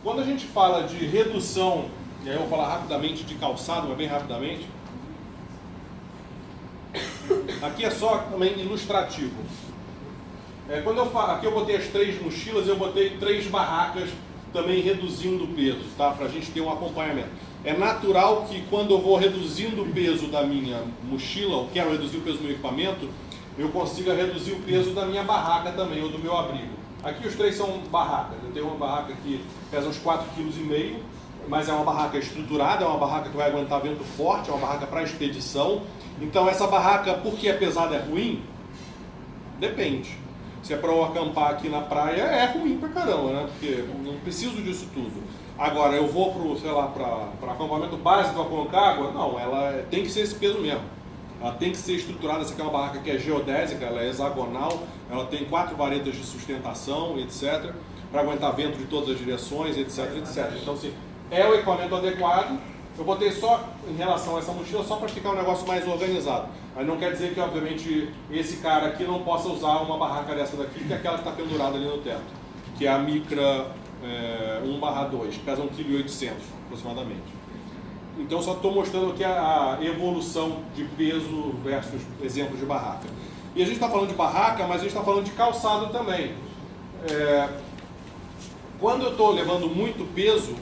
Quando a gente fala de redução, e aí eu vou falar rapidamente de calçado, mas bem rapidamente, aqui é só também ilustrativo. Quando eu falo, aqui eu botei as 3 mochilas, eu botei 3 barracas também reduzindo o peso, tá? Para a gente ter um acompanhamento. É natural que quando eu vou reduzindo o peso da minha mochila, ou quero reduzir o peso do meu equipamento, eu consiga reduzir o peso da minha barraca também, ou do meu abrigo. Aqui os 3 são barracas. Eu tenho uma barraca que pesa uns 4,5 kg, mas é uma barraca estruturada, é uma barraca que vai aguentar vento forte, é uma barraca para expedição. Então essa barraca, porque é pesada, é ruim? Depende. Se é para eu acampar aqui na praia, é ruim pra caramba, né? Porque eu não preciso disso tudo. Agora, eu vou pro, sei lá, para acampamento básico da Concagua, não, ela tem que ser esse peso mesmo. Ela tem que ser estruturada, essa aqui é uma barraca que é geodésica, ela é hexagonal, ela tem 4 varetas de sustentação, etc., para aguentar vento de todas as direções, etc, etc. Então, assim, é o equipamento adequado. Eu botei só em relação a essa mochila, só para ficar um negócio mais organizado. Mas não quer dizer que, obviamente, esse cara aqui não possa usar uma barraca dessa daqui, que é aquela que está pendurada ali no teto, que é a Micra 1/2, que pesa 1,8 kg aproximadamente. Então, só estou mostrando aqui a evolução de peso versus exemplos de barraca. E a gente está falando de barraca, mas a gente está falando de calçado também. Quando eu estou levando muito peso,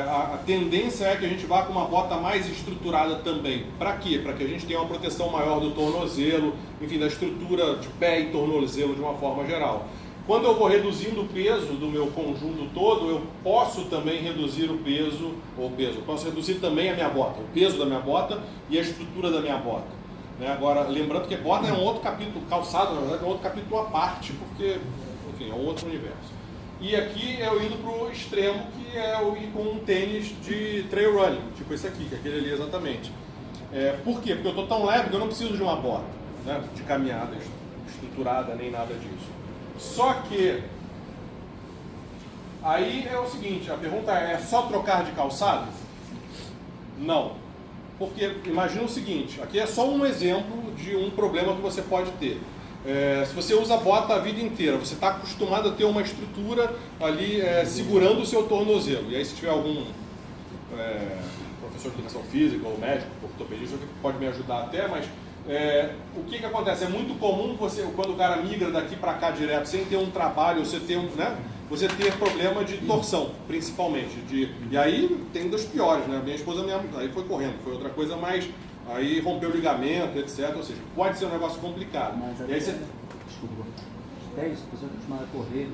a tendência é que a gente vá com uma bota mais estruturada também. Para quê? Para que a gente tenha uma proteção maior do tornozelo, enfim, da estrutura de pé e tornozelo de uma forma geral. Quando eu vou reduzindo o peso do meu conjunto todo, eu posso também reduzir o peso, eu posso reduzir também a minha bota, o peso da minha bota e a estrutura da minha bota. Agora, lembrando que bota é um outro capítulo, calçado, na verdade, é um outro capítulo à parte, porque, enfim, é um outro universo. E aqui eu indo para o extremo, que é eu ir com um tênis de trail running, tipo esse aqui, que é aquele ali exatamente. Por quê? Porque eu estou tão leve que eu não preciso de uma bota, né, de caminhada estruturada, nem nada disso. Só que, aí é o seguinte, a pergunta é só trocar de calçado? Não. Porque imagina o seguinte, aqui é só um exemplo de um problema que você pode ter. Se você usa bota a vida inteira, você está acostumado a ter uma estrutura ali segurando o seu tornozelo. E aí se tiver algum professor de educação física ou médico, ortopedista, que pode me ajudar até, mas o que acontece? É muito comum quando o cara migra daqui para cá direto, sem ter um trabalho, você ter problema de torção, principalmente. E aí tem dos piores, né? Minha esposa aí foi correndo, foi outra coisa mais... Aí rompeu o ligamento, etc. Ou seja, pode ser um negócio complicado. Mas e aí você... Desculpa. Até isso, a pessoa está acostumada a correr,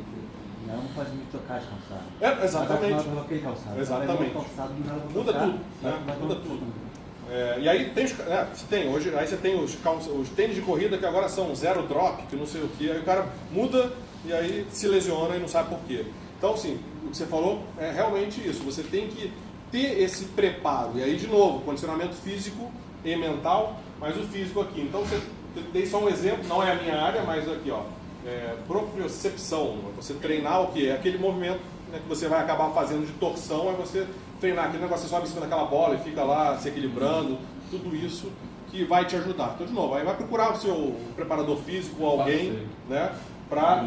ela não faz muito trocar de calçado. Exatamente. Ela aquele calçado. Exatamente. Calçado, muda tudo. Muda tudo. E aí tem, hoje aí você tem os tênis de corrida que agora são zero drop, que não sei o que, aí o cara muda e aí se lesiona e não sabe por quê. Então, assim, o que você falou é realmente isso. Você tem que ter esse preparo. E aí, de novo, condicionamento físico e mental, mas o físico aqui. Então, dei só um exemplo, não é a minha área, mas aqui, ó, propriocepção. Você treinar o quê? É aquele movimento, né, que você vai acabar fazendo de torção, é você treinar aquele negócio, você sobe em cima daquela bola e fica lá se equilibrando, tudo isso que vai te ajudar. Então, de novo, aí vai procurar o seu preparador físico ou alguém, né, para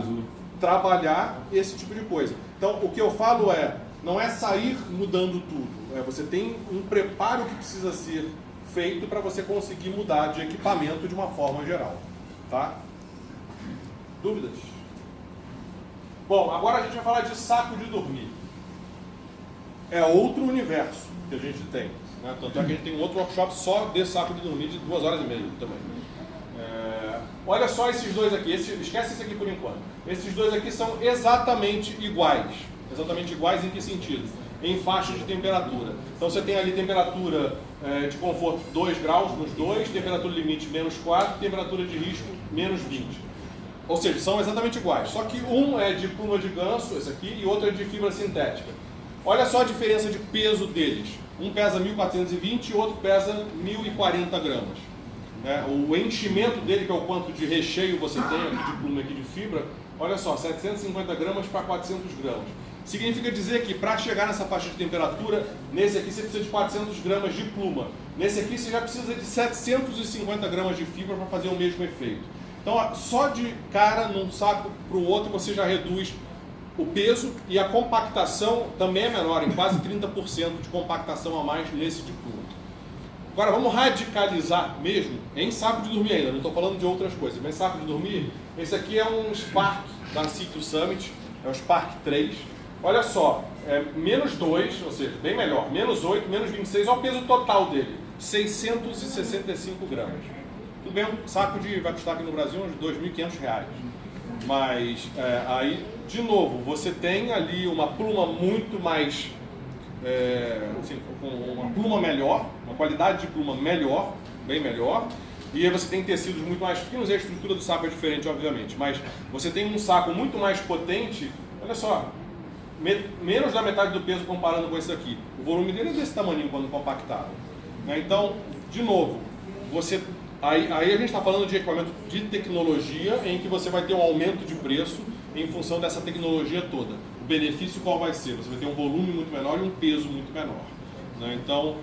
trabalhar esse tipo de coisa. Então, o que eu falo não é sair mudando tudo, você tem um preparo que precisa ser feito para você conseguir mudar de equipamento de uma forma geral, tá? Dúvidas? Bom, agora a gente vai falar de saco de dormir. É outro universo que a gente tem, né? Tanto é que a gente tem um outro workshop só de saco de dormir de 2 horas e meia também. Olha só esses dois aqui, esquece esse aqui por enquanto. Esses dois aqui são exatamente iguais. Exatamente iguais em que sentido? Em faixa de temperatura. Então você tem ali temperatura de conforto 2 graus nos dois, temperatura limite -4, temperatura de risco -20. Ou seja, são exatamente iguais. Só que um é de pluma de ganso, esse aqui, e outro é de fibra sintética. Olha só a diferença de peso deles. Um pesa 1.420 e o outro pesa 1.040 gramas. O enchimento dele, que é o quanto de recheio você tem aqui de pluma e aqui de fibra, olha só, 750 gramas para 400 gramas. Significa dizer que para chegar nessa faixa de temperatura, nesse aqui você precisa de 400 gramas de pluma. Nesse aqui você já precisa de 750 gramas de fibra para fazer o mesmo efeito. Então, só de cara num saco para o outro você já reduz o peso e a compactação também é menor, em quase 30% de compactação a mais nesse de pluma. Agora vamos radicalizar mesmo em saco de dormir ainda, não estou falando de outras coisas, mas saco de dormir, esse aqui é um Spark da Citrus Summit, é o Spark 3. Olha só, é menos 2, ou seja, bem melhor, menos 8, menos 26, olha o peso total dele, 665 gramas. Tudo bem, um saco vai custar aqui no Brasil uns R$2.500. Mas aí, de novo, você tem ali uma pluma muito mais, assim, com uma pluma melhor, uma qualidade de pluma melhor, bem melhor. E aí você tem tecidos muito mais finos e a estrutura do saco é diferente, obviamente. Mas você tem um saco muito mais potente, olha só, menos da metade do peso comparando com esse aqui. O volume dele é desse tamanho quando compactado. Então, de novo, aí a gente está falando de equipamento de tecnologia em que você vai ter um aumento de preço em função dessa tecnologia toda. O benefício qual vai ser? Você vai ter um volume muito menor e um peso muito menor. Né? Então,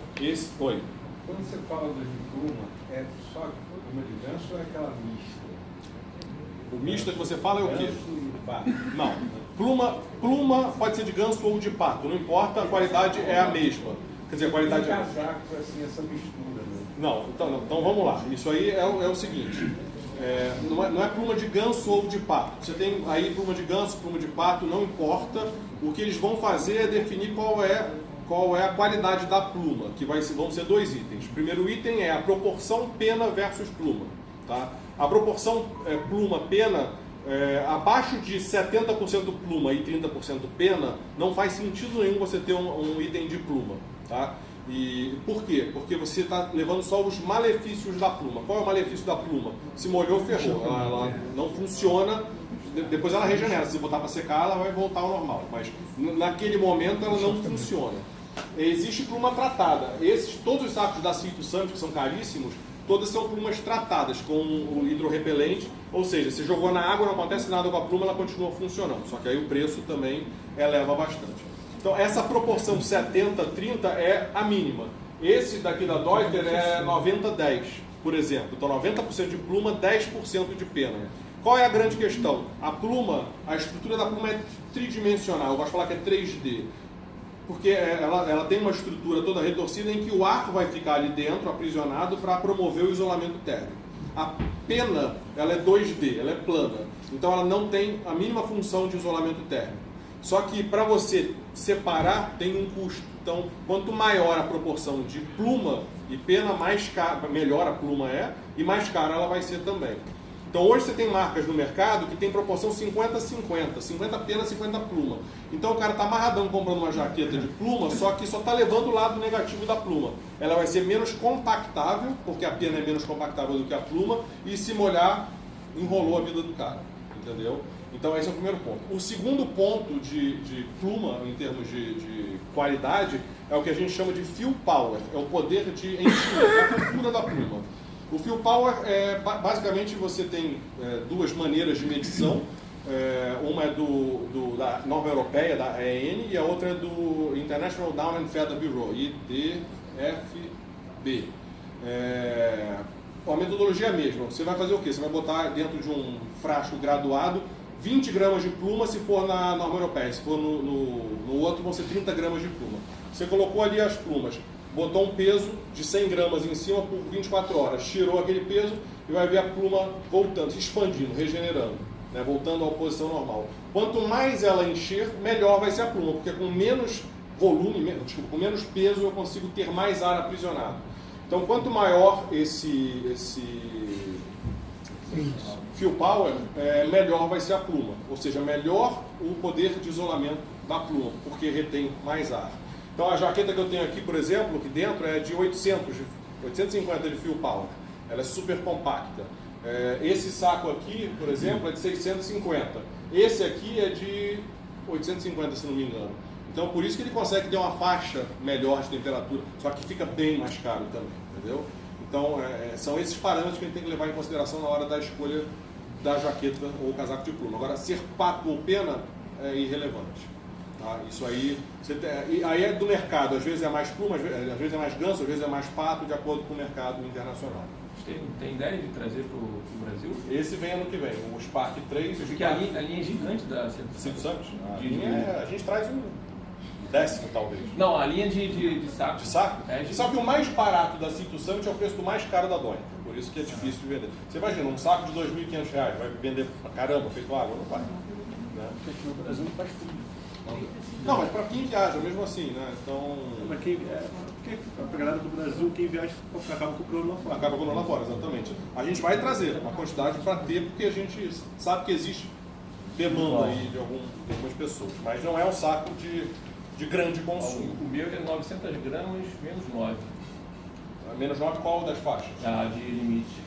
Oi. Quando você fala de pluma, é só pluma de ganso ou é aquela mista? O mista que você fala é o quê? Ganso e pato. Não. Pluma pode ser de ganso ou de pato, não importa, a qualidade é a mesma. Quer dizer, a qualidade é casaco, assim, essa mistura, né? Não, então vamos lá. Isso aí é o seguinte, não é pluma de ganso ou de pato. Você tem aí pluma de ganso, pluma de pato, não importa. O que eles vão fazer é definir qual é a qualidade da pluma, que vão ser 2 itens. O primeiro item é a proporção pena versus pluma. Tá? A proporção pluma-pena, abaixo de 70% pluma e 30% pena, não faz sentido nenhum você ter um item de pluma. Tá? E por quê? Porque você está levando só os malefícios da pluma. Qual é o malefício da pluma? Se molhou, ferrou. Ela não funciona, depois ela regenera. Se botar para secar, ela vai voltar ao normal. Mas naquele momento ela não funciona. Existe pluma tratada. Todos os sacos da Citrus Summit, que são caríssimos, todas são plumas tratadas com o hidrorrepelente. Ou seja, se jogou na água, não acontece nada com a pluma, ela continua funcionando. Só que aí o preço também eleva bastante. Então, essa proporção 70-30 é a mínima. Esse daqui da Deuter é 90-10, por exemplo. Então, 90% de pluma, 10% de pena. Qual é a grande questão? A estrutura da pluma é tridimensional. Eu gosto de falar que é 3D. Porque ela tem uma estrutura toda retorcida em que o ar vai ficar ali dentro, aprisionado, para promover o isolamento térmico. A pena, ela é 2D, ela é plana. Então, ela não tem a mínima função de isolamento térmico. Só que para você separar tem um custo. Então, quanto maior a proporção de pluma e pena, mais cara, melhor a pluma é e mais cara ela vai ser também. Então, hoje você tem marcas no mercado que tem proporção 50-50, 50 pena, 50 pluma. Então, o cara está amarradão comprando uma jaqueta de pluma, só que só está levando o lado negativo da pluma. Ela vai ser menos compactável, porque a pena é menos compactável do que a pluma, e se molhar, enrolou a vida do cara. Entendeu? Então esse é o primeiro ponto. O segundo ponto de pluma, em termos de qualidade, é o que a gente chama de fill power, é o poder de enchimento, a fofura da pluma. O fill power basicamente você tem duas maneiras de medição, uma é da norma europeia, da EN, e a outra é do International Down and Feather Bureau, IDFB. A metodologia é a mesma. Você vai fazer o quê? Você vai botar dentro de um frasco graduado 20 gramas de pluma se for na norma europeia. Se for no outro, vão ser 30 gramas de pluma. Você colocou ali as plumas, botou um peso de 100 gramas em cima por 24 horas, tirou aquele peso e vai ver a pluma voltando, se expandindo, regenerando, né? Voltando à posição normal. Quanto mais ela encher, melhor vai ser a pluma, porque com menos volume, com menos peso, eu consigo ter mais ar aprisionado. Então, quanto maior esse fill power, melhor vai ser a pluma. Ou seja, melhor o poder de isolamento da pluma, porque retém mais ar. Então, a jaqueta que eu tenho aqui, por exemplo, aqui dentro é de 850 de fill power. Ela é super compacta. Esse saco aqui, por exemplo, é de 650. Esse aqui é de 850, se não me engano. Então, por isso que ele consegue ter uma faixa melhor de temperatura, só que fica bem mais caro também, entendeu? Então, são esses parâmetros que a gente tem que levar em consideração na hora da escolha da jaqueta ou casaco de pluma. Agora, ser pato ou pena é irrelevante. Tá? Isso aí, aí é do mercado. Às vezes é mais pluma, às vezes é mais ganso, às vezes é mais pato, de acordo com o mercado internacional. Vocês têm ideia de trazer para o Brasil? Esse vem ano que vem, o Spark 3 e o Porque a linha é gigante da Cinto Santos. De- A gente traz um décimo, talvez. Não, a linha de saco. De saco? É, de Só que o mais barato da Cinto Santos é o preço do mais caro da Dônica. Por isso que é difícil de vender. Você imagina, um saco de R$ 2.500 vai vender pra caramba, feito água? Não vai. Né? Porque aqui no Brasil não faz frio. Não, mas para quem viaja, mesmo assim, né? Então. Mas porque a galera do Brasil, quem viaja, acaba comprando lá fora. Acaba comprando lá fora, exatamente. A gente vai trazer uma quantidade para ter, porque a gente sabe que existe demanda aí de algumas pessoas. Mas não é um saco de grande consumo. O meu é 900 gramas menos 9 Menos 9 qual das faixas? de limite.